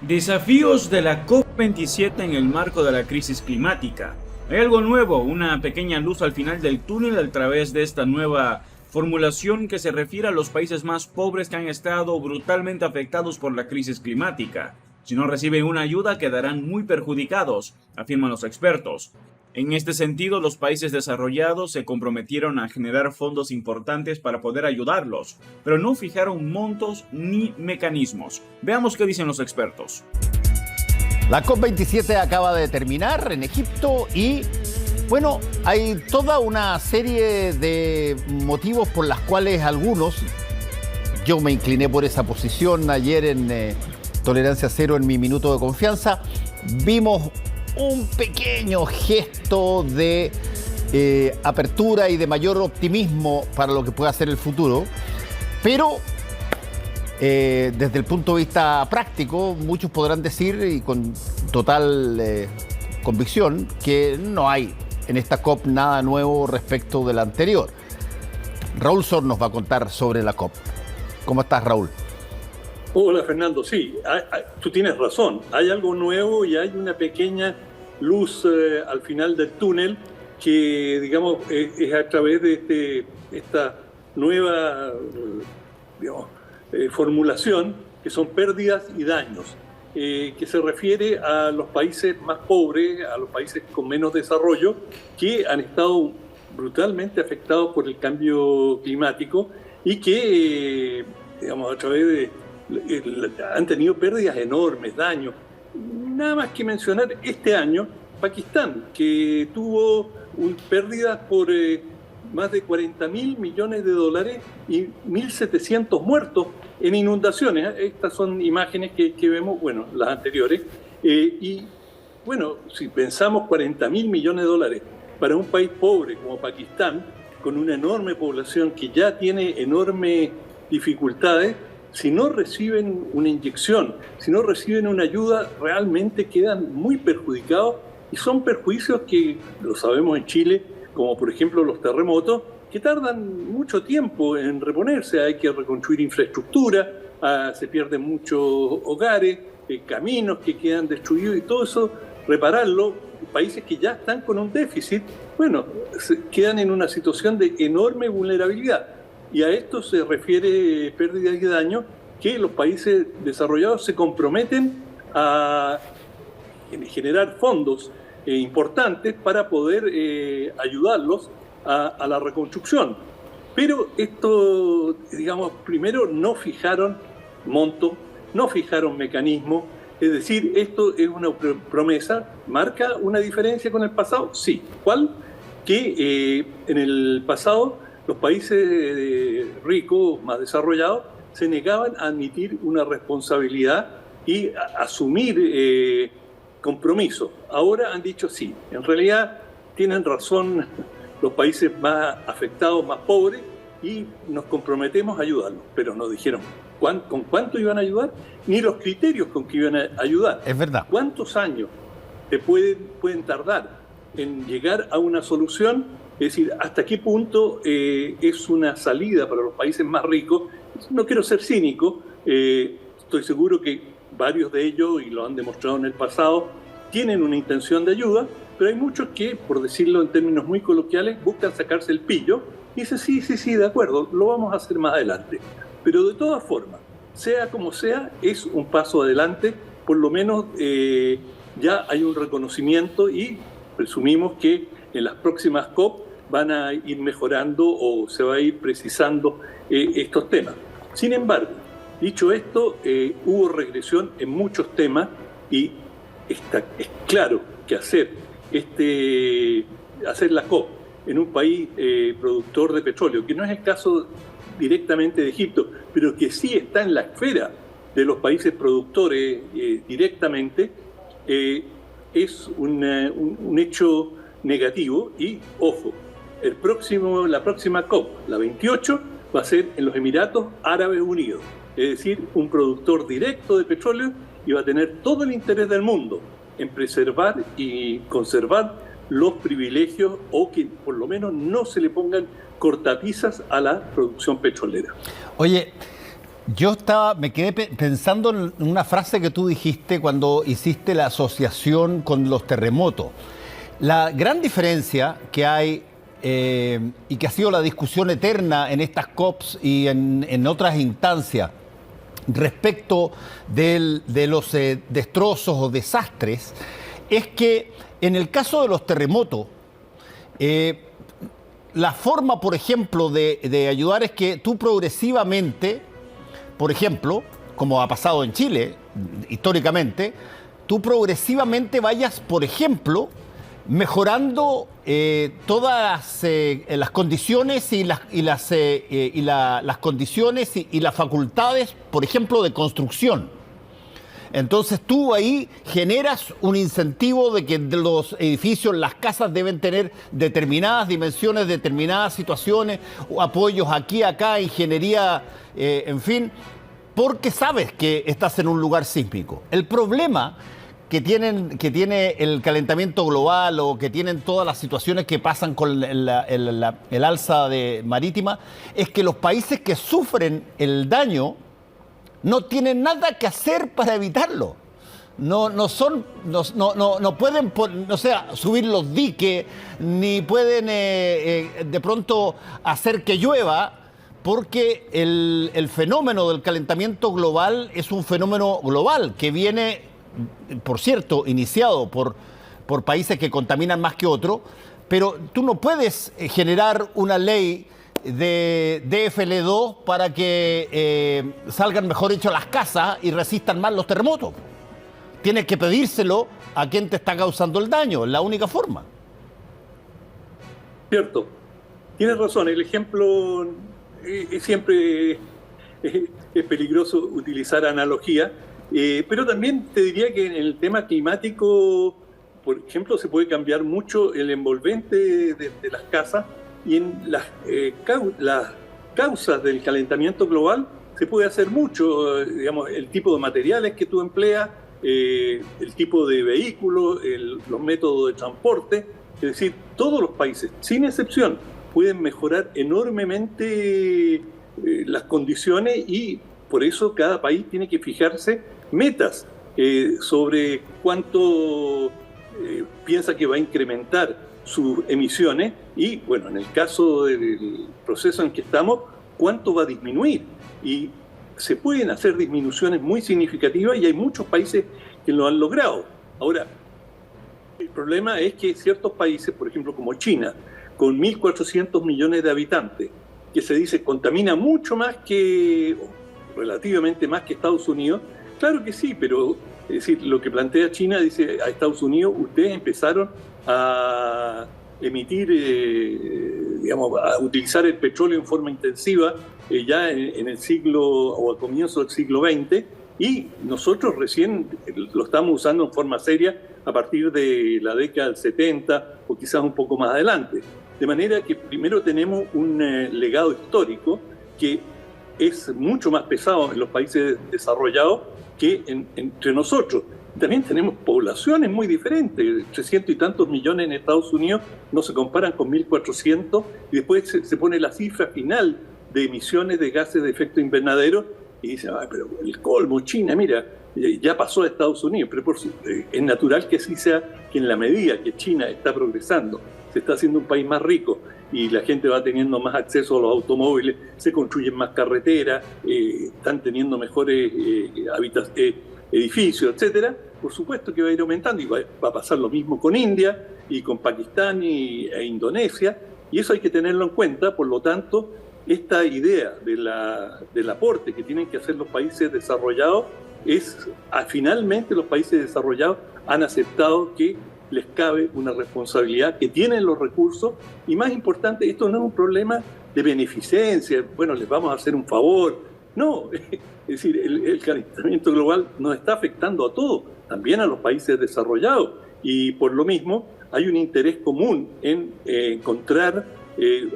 Desafíos de la COP27 en el marco de la crisis climática. Hay algo nuevo, una pequeña luz al final del túnel a través de esta nueva formulación que se refiere a los países más pobres que han estado brutalmente afectados por la crisis climática. Si no reciben una ayuda, quedarán muy perjudicados, afirman los expertos. En este sentido, los países desarrollados se comprometieron a generar fondos importantes para poder ayudarlos, pero no fijaron montos ni mecanismos. Veamos qué dicen los expertos. La COP27 acaba de terminar en Egipto y, bueno, hay toda una serie de motivos por las cuales algunos, yo me incliné por esa posición ayer en Tolerancia Cero en mi minuto de confianza, vimos un pequeño gesto de apertura y de mayor optimismo para lo que pueda ser el futuro, pero desde el punto de vista práctico, muchos podrán decir, y con total convicción, que no hay en esta COP nada nuevo respecto de la anterior. Raúl Sor nos va a contar sobre la COP. ¿Cómo estás, Raúl? Hola, Fernando. Sí, tú tienes razón. Hay algo nuevo y hay una pequeña luz al final del túnel que, digamos, es a través de esta nueva formulación, que son pérdidas y daños, que se refiere a los países más pobres, a los países con menos desarrollo, que han estado brutalmente afectados por el cambio climático y que, digamos, a través de han tenido pérdidas enormes, daños. Nada más que mencionar este año, Pakistán, que tuvo pérdidas por más de 40.000 millones de dólares y 1.700 muertos en inundaciones. Estas son imágenes que vemos, bueno, las anteriores. Y bueno, si pensamos 40.000 millones de dólares para un país pobre como Pakistán, con una enorme población que ya tiene enormes dificultades, si no reciben una inyección, si no reciben una ayuda, realmente quedan muy perjudicados, y son perjuicios que, lo sabemos en Chile, como por ejemplo los terremotos, que tardan mucho tiempo en reponerse. Hay que reconstruir infraestructura, se pierden muchos hogares, caminos que quedan destruidos, y todo eso, repararlo. Países que ya están con un déficit, bueno, quedan en una situación de enorme vulnerabilidad. Y a esto se refiere pérdidas y daños, que los países desarrollados se comprometen a generar fondos importantes para poder ayudarlos a la reconstrucción. Pero esto, digamos, primero no fijaron monto, no fijaron mecanismo. Es decir, esto es una promesa. ¿Marca una diferencia con el pasado? Sí. ¿Cuál? Que en el pasado los países ricos, más desarrollados, se negaban a admitir una responsabilidad y a asumir compromisos. Ahora han dicho sí. En realidad tienen razón los países más afectados, más pobres, y nos comprometemos a ayudarlos. Pero no dijeron con cuánto iban a ayudar, ni los criterios con que iban a ayudar. Es verdad. ¿Cuántos años te pueden tardar en llegar a una solución? Es decir, ¿hasta qué punto es una salida para los países más ricos? No quiero ser cínico, estoy seguro que varios de ellos, y lo han demostrado en el pasado, tienen una intención de ayuda, pero hay muchos que, por decirlo en términos muy coloquiales, buscan sacarse el pillo y dicen, sí, de acuerdo, lo vamos a hacer más adelante. Pero de todas formas, sea como sea, es un paso adelante. Por lo menos ya hay un reconocimiento, y presumimos que en las próximas COP van a ir mejorando o se va a ir precisando estos temas. Sin embargo, dicho esto, hubo regresión en muchos temas, y es claro que hacer la COP en un país productor de petróleo, que no es el caso directamente de Egipto, pero que sí está en la esfera de los países productores directamente, es un hecho negativo. Y ojo, la próxima COP, la 28, va a ser en los Emiratos Árabes Unidos, es decir, un productor directo de petróleo, y va a tener todo el interés del mundo en preservar y conservar los privilegios, o que por lo menos no se le pongan cortapisas a la producción petrolera. Oye, Me quedé pensando en una frase que tú dijiste cuando hiciste la asociación con los terremotos. La gran diferencia que hay y que ha sido la discusión eterna en estas COPs y en otras instancias respecto de los destrozos o desastres, es que en el caso de los terremotos, la forma, por ejemplo, de ayudar es que tú progresivamente, por ejemplo, como ha pasado en Chile históricamente, tú progresivamente vayas, por ejemplo, mejorando todas las condiciones y las condiciones y las facultades, por ejemplo, de construcción. Entonces tú ahí generas un incentivo de que los edificios, las casas deben tener determinadas dimensiones, determinadas situaciones, apoyos aquí, acá, ingeniería, en fin, porque sabes que estás en un lugar sísmico. El problema que tiene el calentamiento global o que tienen todas las situaciones que pasan con el alza marítima es que los países que sufren el daño no tienen nada que hacer para evitarlo. No pueden, subir los diques, ni pueden de pronto hacer que llueva, porque el fenómeno del calentamiento global es un fenómeno global que viene, por cierto, iniciado por países que contaminan más que otros, pero tú no puedes generar una ley de DFL2 para que salgan mejor hechas las casas y resistan más los terremotos. Tienes que pedírselo a quien te está causando el daño, es la única forma. Cierto, tienes razón, el ejemplo siempre es peligroso utilizar analogía, pero también te diría que en el tema climático, por ejemplo, se puede cambiar mucho el envolvente de las casas, y en las causas del calentamiento global se puede hacer mucho, digamos, el tipo de materiales que tú empleas, el tipo de vehículo, los métodos de transporte. Es decir, todos los países, sin excepción, pueden mejorar enormemente las condiciones, y por eso cada país tiene que fijarse metas sobre cuánto piensa que va a incrementar sus emisiones y, bueno, en el caso del proceso en que estamos, cuánto va a disminuir. Y se pueden hacer disminuciones muy significativas y hay muchos países que lo han logrado. Ahora, el problema es que ciertos países, por ejemplo como China, con 1.400 millones de habitantes, que se dice contamina mucho más que, relativamente más que Estados Unidos, claro que sí, pero es decir, lo que plantea China, dice a Estados Unidos, ustedes empezaron a emitir, digamos, a utilizar el petróleo en forma intensiva ya en el siglo, o al comienzo del siglo XX, y nosotros recién lo estamos usando en forma seria a partir de la década del 70 o quizás un poco más adelante. De manera que primero tenemos un legado histórico que es mucho más pesado en los países desarrollados que entre nosotros. También tenemos poblaciones muy diferentes, 300 y tantos millones en Estados Unidos no se comparan con 1.400, y después se pone la cifra final de emisiones de gases de efecto invernadero y dice, pero el colmo, China, mira, ya pasó a Estados Unidos, pero es natural que así sea, que en la medida que China está progresando, se está haciendo un país más rico y la gente va teniendo más acceso a los automóviles, se construyen más carreteras, están teniendo mejores edificios, etcétera, por supuesto que va a ir aumentando, y va a pasar lo mismo con India y con Pakistán e Indonesia, y eso hay que tenerlo en cuenta. Por lo tanto, esta idea del aporte que tienen que hacer los países desarrollados finalmente los países desarrollados han aceptado que les cabe una responsabilidad, que tienen los recursos, y más importante, esto no es un problema de beneficencia, bueno, les vamos a hacer un favor, no, es decir, el calentamiento global nos está afectando a todos, también a los países desarrollados, y por lo mismo hay un interés común en encontrar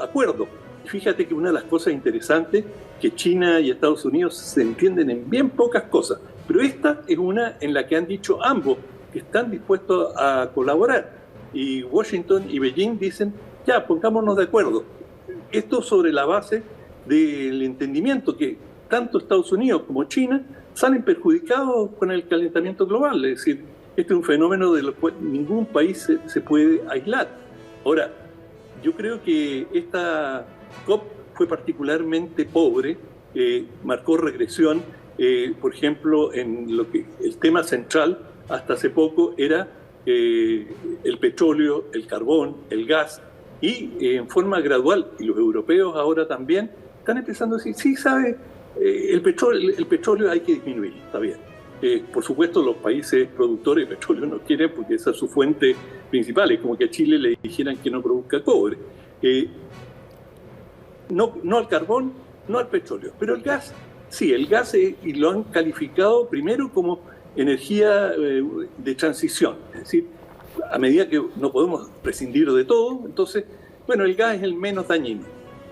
acuerdos. Y fíjate que una de las cosas interesantes que China y Estados Unidos se entienden en bien pocas cosas, pero esta es una en la que han dicho ambos que están dispuestos a colaborar, y Washington y Beijing dicen, ya, pongámonos de acuerdo. Esto sobre la base del entendimiento que tanto Estados Unidos como China salen perjudicados con el calentamiento global. Es decir, este es un fenómeno de lo cual ningún país se puede aislar. Ahora, yo creo que esta COP fue particularmente pobre, marcó regresión. Por ejemplo, en lo que el tema central hasta hace poco era el petróleo, el carbón, el gas, y en forma gradual, y los europeos ahora también están empezando a decir, sí, sabe, el petróleo hay que disminuir, está bien. Por supuesto, los países productores de petróleo no quieren porque esa es su fuente principal. Es como que a Chile le dijeran que no produzca cobre. No al carbón, no al petróleo. Pero el gas, sí, el gas y lo han calificado primero como energía de transición. Es decir, a medida que no podemos prescindir de todo, entonces, bueno, el gas es el menos dañino.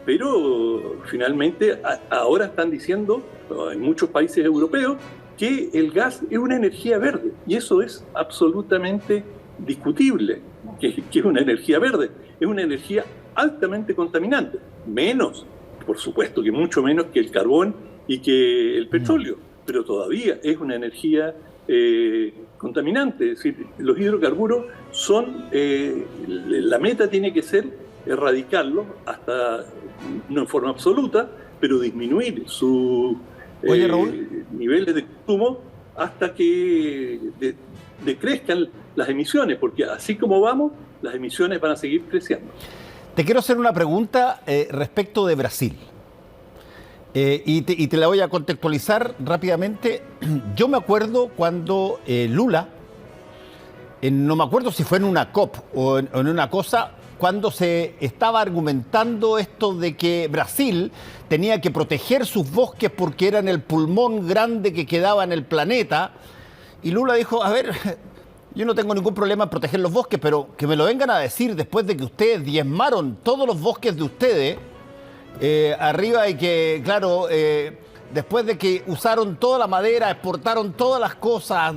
Pero finalmente ahora están diciendo en muchos países europeos que el gas es una energía verde, y eso es absolutamente discutible, que es una energía verde, es una energía altamente contaminante, menos, por supuesto que mucho menos que el carbón y que el petróleo, pero todavía es una energía contaminante. Es decir, los hidrocarburos son, la meta tiene que ser erradicarlos hasta, no en forma absoluta, pero disminuir su niveles de consumo hasta que decrezcan las emisiones, porque así como vamos, las emisiones van a seguir creciendo. Te quiero hacer una pregunta respecto de Brasil. Y te la voy a contextualizar rápidamente. Yo me acuerdo cuando Lula, no me acuerdo si fue en una COP o en una cosa, cuando se estaba argumentando esto de que Brasil tenía que proteger sus bosques porque eran el pulmón grande que quedaba en el planeta. Y Lula dijo, a ver, yo no tengo ningún problema en proteger los bosques, pero que me lo vengan a decir después de que ustedes diezmaron todos los bosques de ustedes arriba, y que, claro, después de que usaron toda la madera, exportaron todas las cosas,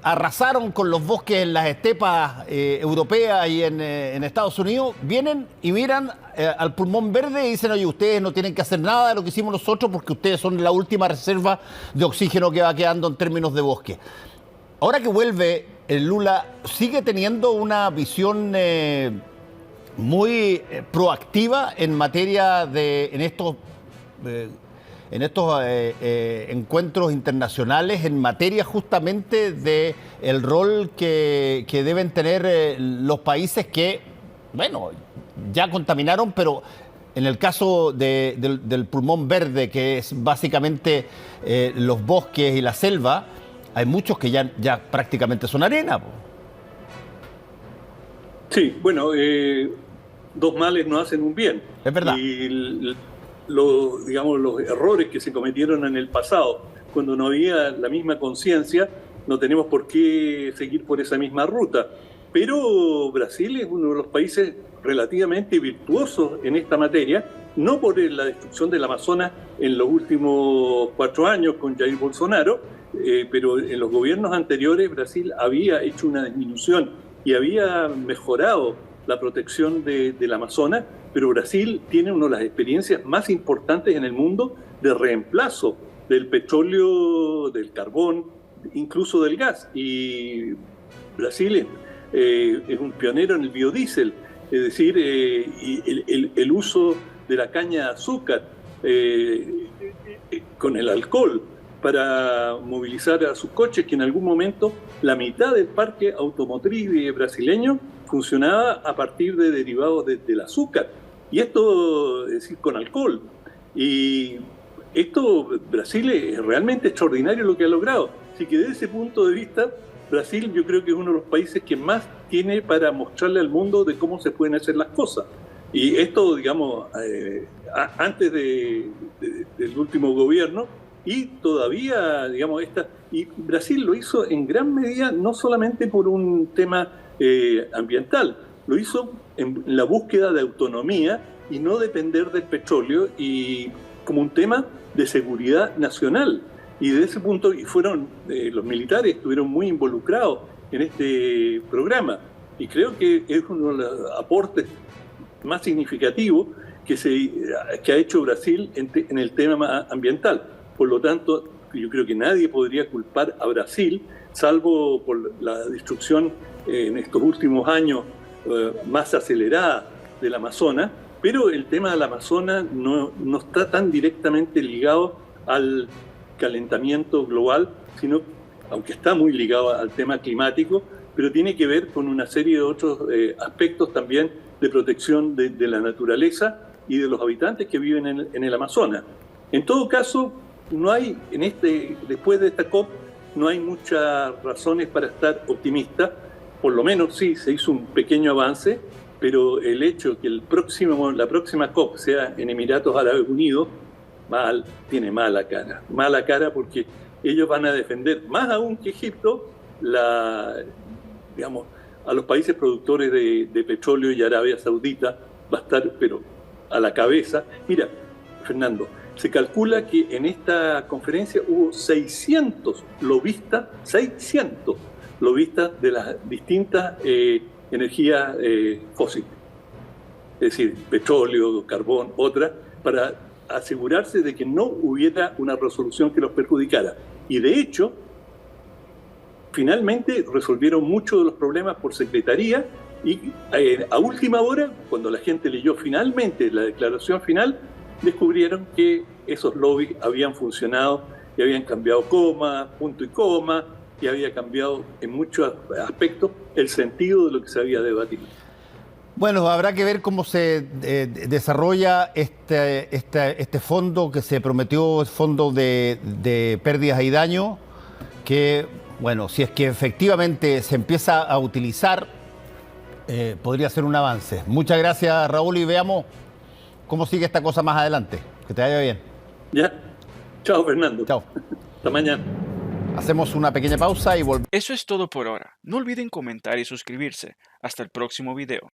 arrasaron con los bosques en las estepas europeas y en Estados Unidos, vienen y miran al pulmón verde y dicen, oye, ustedes no tienen que hacer nada de lo que hicimos nosotros porque ustedes son la última reserva de oxígeno que va quedando en términos de bosque. Ahora que vuelve el Lula, sigue teniendo una visión muy proactiva en materia de, en estos encuentros internacionales, en materia justamente de el rol que deben tener los países que, bueno, ya contaminaron, pero en el caso del pulmón verde, que es básicamente los bosques y la selva, hay muchos que ya prácticamente son arena. Sí, bueno, dos males no hacen un bien. Es verdad. Y los errores que se cometieron en el pasado, cuando no había la misma conciencia, no tenemos por qué seguir por esa misma ruta. Pero Brasil es uno de los países relativamente virtuosos en esta materia, no por la destrucción del Amazonas en los últimos 4 años con Jair Bolsonaro, pero en los gobiernos anteriores Brasil había hecho una disminución y había mejorado la protección del Amazonas, pero Brasil tiene una de las experiencias más importantes en el mundo de reemplazo del petróleo, del carbón, incluso del gas. Y Brasil es un pionero en el biodiesel, es decir, el uso de la caña de azúcar con el alcohol para movilizar a sus coches, que en algún momento la mitad del parque automotriz brasileño funcionaba a partir de derivados del azúcar. Y esto, es decir, con alcohol. Y esto, Brasil es realmente extraordinario lo que ha logrado. Así que desde ese punto de vista, Brasil yo creo que es uno de los países que más tiene para mostrarle al mundo de cómo se pueden hacer las cosas. Y esto, digamos, antes del último gobierno, y todavía, digamos, y Brasil lo hizo en gran medida no solamente por un tema ambiental, lo hizo en la búsqueda de autonomía y no depender del petróleo, y como un tema de seguridad nacional. Y de ese punto, y fueron los militares estuvieron muy involucrados en este programa, y creo que es uno de los aportes más significativos que ha hecho Brasil en el tema ambiental. Por lo tanto, yo creo que nadie podría culpar a Brasil, salvo por la destrucción en estos últimos años más acelerada del Amazonas, pero el tema del Amazonas no está tan directamente ligado al calentamiento global, sino, aunque está muy ligado al tema climático, pero tiene que ver con una serie de otros aspectos también de protección de la naturaleza y de los habitantes que viven en el Amazonas. En todo caso, no hay después de esta COP, no hay muchas razones para estar optimista. Por lo menos sí, se hizo un pequeño avance, pero el hecho que la próxima COP sea en Emiratos Árabes Unidos, tiene mala cara porque ellos van a defender, más aún que Egipto, a los países productores de petróleo, y Arabia Saudita va a estar, pero a la cabeza. Mira, Fernando, se calcula que en esta conferencia hubo 600 lobistas de las distintas energías fósiles, es decir, petróleo, carbón, otras, para asegurarse de que no hubiera una resolución que los perjudicara. Y de hecho, finalmente resolvieron muchos de los problemas por secretaría y a última hora, cuando la gente leyó finalmente la declaración final, descubrieron que esos lobbies habían funcionado y habían cambiado coma, punto y coma, y había cambiado en muchos aspectos el sentido de lo que se había debatido. Bueno, habrá que ver cómo se desarrolla este fondo que se prometió, fondo de pérdidas y daños, que, bueno, si es que efectivamente se empieza a utilizar, podría ser un avance. Muchas gracias, Raúl, y veamos cómo sigue esta cosa más adelante. Que te vaya bien. Ya. Chao, Fernando. Chao. Hasta mañana. Hacemos una pequeña pausa y volvemos. Eso es todo por ahora. No olviden comentar y suscribirse. Hasta el próximo video.